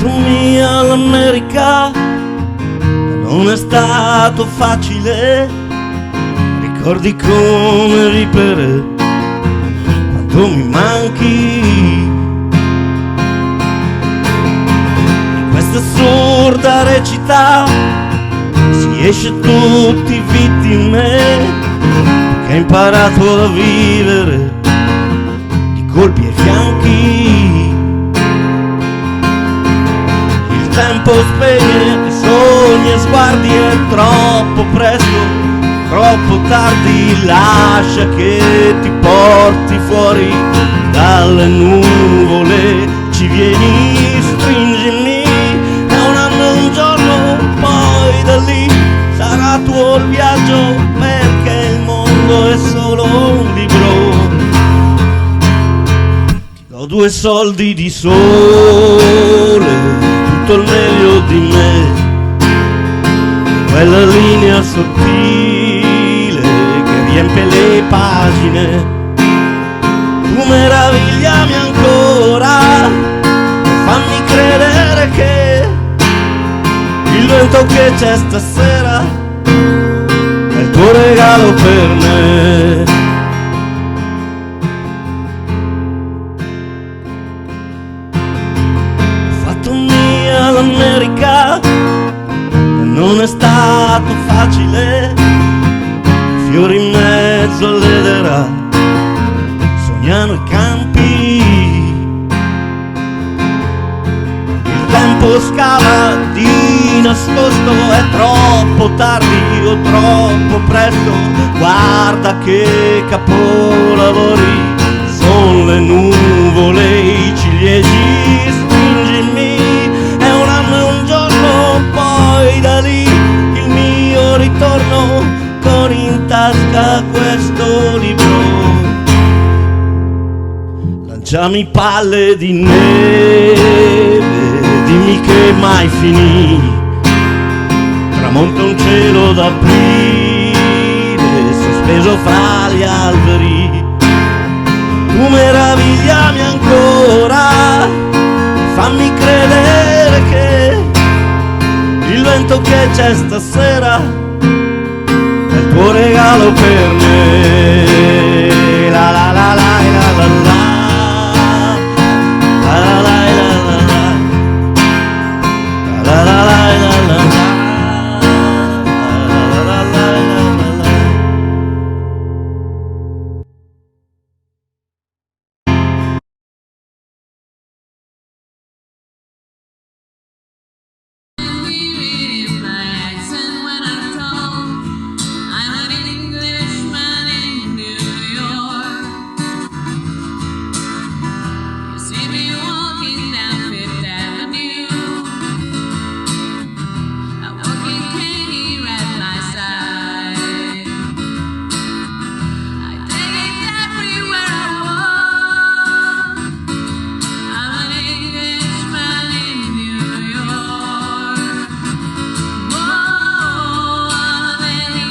fatto mia l'America, non è stato facile. Ricordi come ripere quanto mi manchi. In questa assurda recita si esce tutti vittime, che ha imparato a vivere di colpi ai fianchi. Il tempo spegne sogni e sguardi, è troppo presto, troppo tardi. Lascia che ti porti fuori dalle nuvole. Ci vieni, stringimi, è un anno e un giorno, poi da lì sarà tuo il viaggio, perché il mondo è solo un libro. Ti do 2 soldi di sole, tutto il meglio di me, quella linea sottile che riempie le pagine. Tu meravigliami ancora, fammi credere che il vento che c'è stasera è il tuo regalo per me. Ho fatto mia l'America e non è stato facile. Fiori in mezzo all'edera, sognano i campi. Il tempo scava di nascosto, è troppo tardi o troppo presto. Guarda che capolavori, son le nuvole, i ciliegi. Stringimi, è un anno e un giorno, poi da lì il mio ritorno, con in tasca questo libro. Lanciami palle di neve, dimmi che mai finì. Tramonta un cielo d'aprile, sospeso fra gli alberi. Tu meravigliami ancora, fammi credere che il vento che c'è stasera è il tuo regalo per me. La la la la la la la.